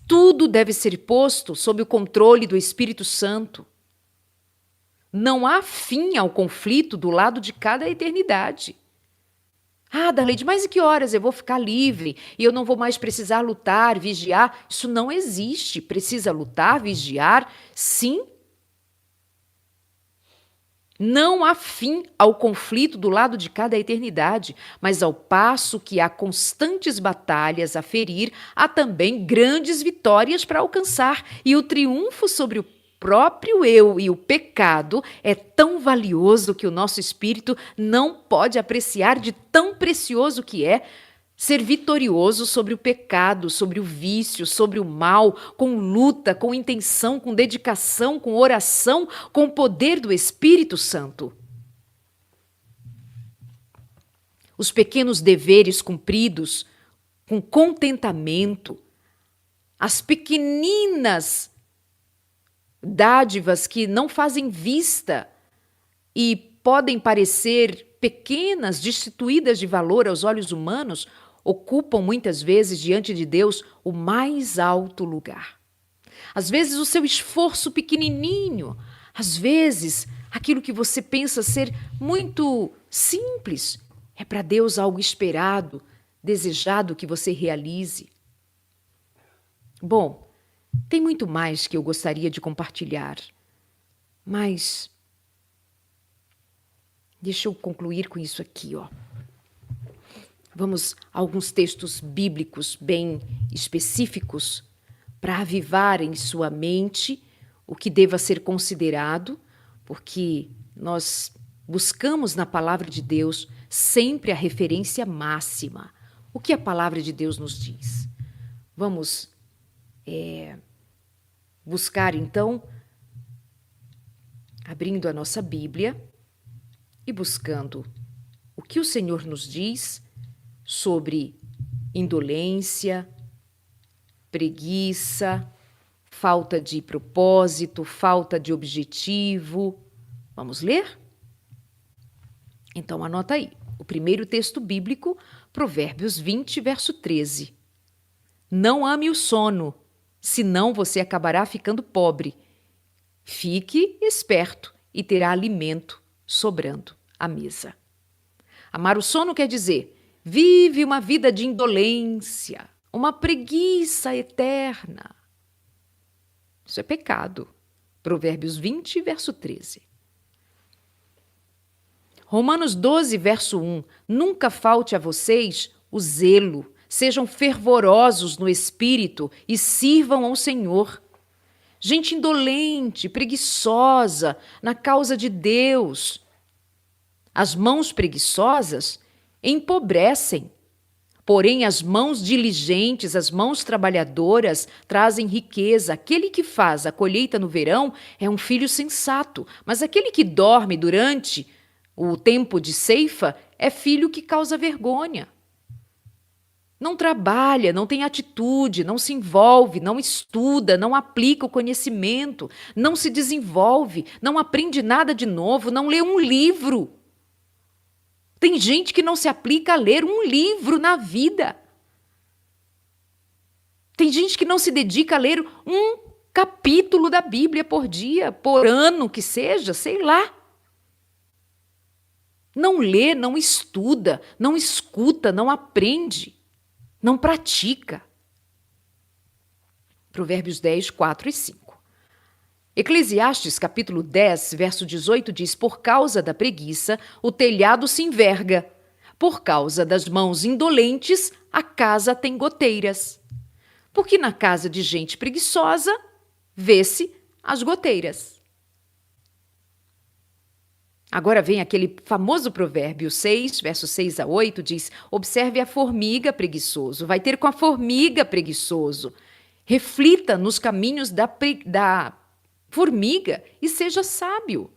Tudo deve ser posto sob o controle do Espírito Santo. Não há fim ao conflito do lado de cada eternidade. Ah, Darleide, mas em que horas eu vou ficar livre e eu não vou mais precisar lutar, vigiar? Isso não existe. Precisa lutar, vigiar, sim. Não há fim ao conflito do lado de cada eternidade, mas ao passo que há constantes batalhas a ferir, há também grandes vitórias para alcançar, e o triunfo sobre o próprio eu e o pecado é tão valioso que o nosso espírito não pode apreciar de tão precioso que é ser vitorioso sobre o pecado, sobre o vício, sobre o mal, com luta, com intenção, com dedicação, com oração, com o poder do Espírito Santo. Os pequenos deveres cumpridos com contentamento, as pequeninas dádivas que não fazem vista e podem parecer pequenas, destituídas de valor aos olhos humanos, ocupam muitas vezes diante de Deus o mais alto lugar. Às vezes o seu esforço pequenininho, às vezes aquilo que você pensa ser muito simples, é para Deus algo esperado, desejado que você realize. Bom, tem muito mais que eu gostaria de compartilhar, mas deixa eu concluir com isso aqui, ó. Vamos a alguns textos bíblicos bem específicos para avivar em sua mente o que deva ser considerado, porque nós buscamos na palavra de Deus sempre a referência máxima. O que a palavra de Deus nos diz? Vamos buscar, então, abrindo a nossa Bíblia e buscando o que o Senhor nos diz sobre indolência, preguiça, falta de propósito, falta de objetivo. Vamos ler? Então anota aí. O primeiro texto bíblico, Provérbios 20, verso 13. Não ame o sono, senão você acabará ficando pobre. Fique esperto e terá alimento sobrando à mesa. Amar o sono quer dizer: vive uma vida de indolência, uma preguiça eterna. Isso é pecado. Provérbios 20, verso 13. Romanos 12, verso 1. Nunca falte a vocês o zelo, sejam fervorosos no espírito e sirvam ao Senhor. Gente indolente, preguiçosa na causa de Deus. As mãos preguiçosas empobrecem, porém as mãos diligentes, as mãos trabalhadoras trazem riqueza. Aquele que faz a colheita no verão é um filho sensato, mas aquele que dorme durante o tempo de ceifa é filho que causa vergonha. Não trabalha, não tem atitude, não se envolve, não estuda, não aplica o conhecimento, não se desenvolve, não aprende nada de novo, não lê um livro. Tem gente que não se aplica a ler um livro na vida. Tem gente que não se dedica a ler um capítulo da Bíblia por dia, por ano que seja, sei lá. Não lê, não estuda, não escuta, não aprende. Não pratica. Provérbios 10, 4 e 5. Eclesiastes, capítulo 10, verso 18, diz: por causa da preguiça, o telhado se enverga. Por causa das mãos indolentes, a casa tem goteiras. Porque na casa de gente preguiçosa, vê-se as goteiras. Agora vem aquele famoso provérbio 6, versos 6 a 8, diz: observe a formiga, preguiçoso, vai ter com a formiga, preguiçoso. Reflita nos caminhos da formiga e seja sábio.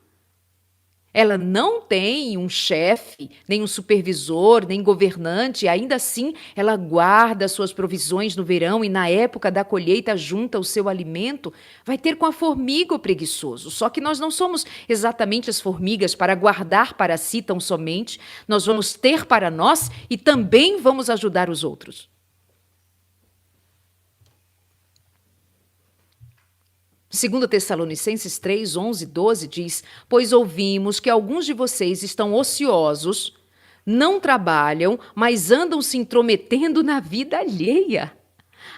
Ela não tem um chefe, nem um supervisor, nem governante, ainda assim ela guarda suas provisões no verão e na época da colheita junta o seu alimento. Vai ter com a formiga o preguiçoso. Só que nós não somos exatamente as formigas para guardar para si tão somente. Nós vamos ter para nós e também vamos ajudar os outros. 2 Tessalonicenses 3, 11, 12 diz: Pois ouvimos que alguns de vocês estão ociosos, não trabalham, mas andam se intrometendo na vida alheia.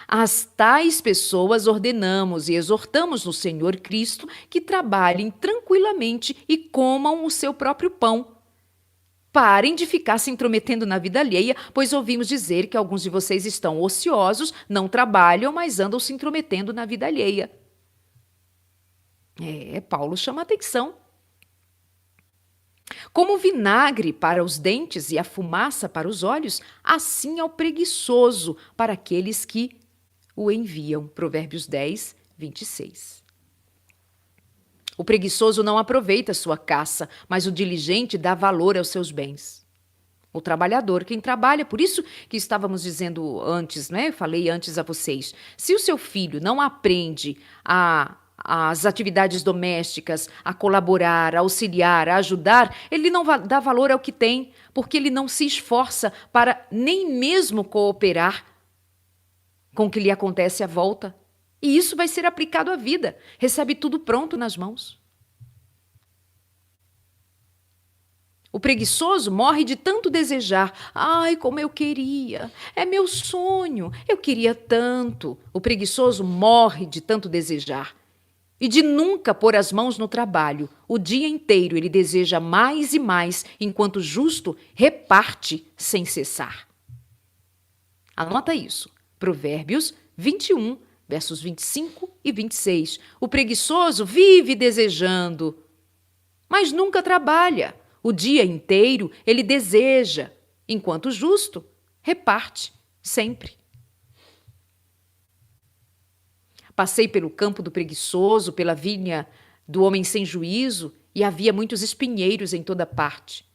As tais pessoas ordenamos e exortamos no Senhor Cristo que trabalhem tranquilamente e comam o seu próprio pão. Parem de ficar se intrometendo na vida alheia, pois ouvimos dizer que alguns de vocês estão ociosos, não trabalham, mas andam se intrometendo na vida alheia. Paulo chama atenção. Como o vinagre para os dentes e a fumaça para os olhos, assim é o preguiçoso para aqueles que o enviam. Provérbios 10, 26. O preguiçoso não aproveita sua caça, mas o diligente dá valor aos seus bens. O trabalhador, quem trabalha, por isso que estávamos dizendo antes, né? Eu falei antes a vocês. Se o seu filho não aprende as atividades domésticas, a colaborar, a auxiliar, a ajudar, ele não dá valor ao que tem, porque ele não se esforça para nem mesmo cooperar com o que lhe acontece à volta. E isso vai ser aplicado à vida. Recebe tudo pronto nas mãos. O preguiçoso morre de tanto desejar. Ai, como eu queria! É meu sonho! Eu queria tanto! O preguiçoso morre de tanto desejar. E de nunca pôr as mãos no trabalho. O dia inteiro ele deseja mais e mais, enquanto o justo reparte sem cessar. Anota isso. Provérbios 21, versos 25 e 26. O preguiçoso vive desejando, mas nunca trabalha. O dia inteiro ele deseja, enquanto o justo reparte sempre. Passei pelo campo do preguiçoso, pela vinha do homem sem juízo, e havia muitos espinheiros em toda parte.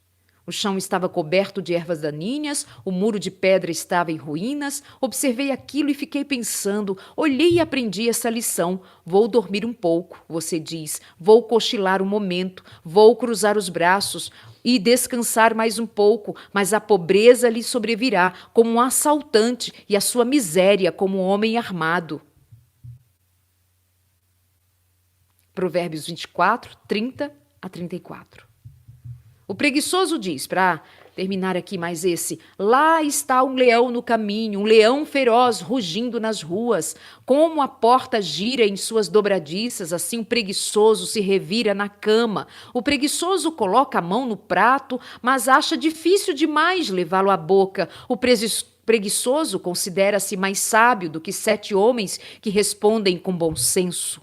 O chão estava coberto de ervas daninhas, o muro de pedra estava em ruínas. Observei aquilo e fiquei pensando, olhei e aprendi essa lição. Vou dormir um pouco, você diz, vou cochilar um momento, vou cruzar os braços e descansar mais um pouco, mas a pobreza lhe sobrevirá como um assaltante e a sua miséria como um homem armado. Provérbios 24, 30 a 34. O preguiçoso diz, para terminar aqui mais esse, lá está um leão no caminho, um leão feroz rugindo nas ruas. Como a porta gira em suas dobradiças, assim o preguiçoso se revira na cama. O preguiçoso coloca a mão no prato, mas acha difícil demais levá-lo à boca. O preguiçoso considera-se mais sábio do que 7 homens que respondem com bom senso.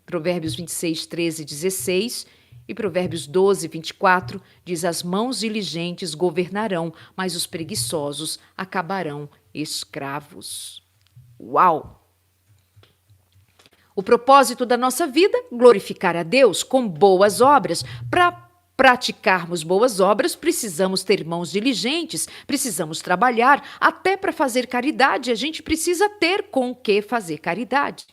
Provérbios 26, 13 e 16 e Provérbios 12, 24 diz: as mãos diligentes governarão, mas os preguiçosos acabarão escravos. Uau! O propósito da nossa vida, glorificar a Deus com boas obras. Para praticarmos boas obras, precisamos ter mãos diligentes, precisamos trabalhar, até para fazer caridade, a gente precisa ter com o que fazer caridade.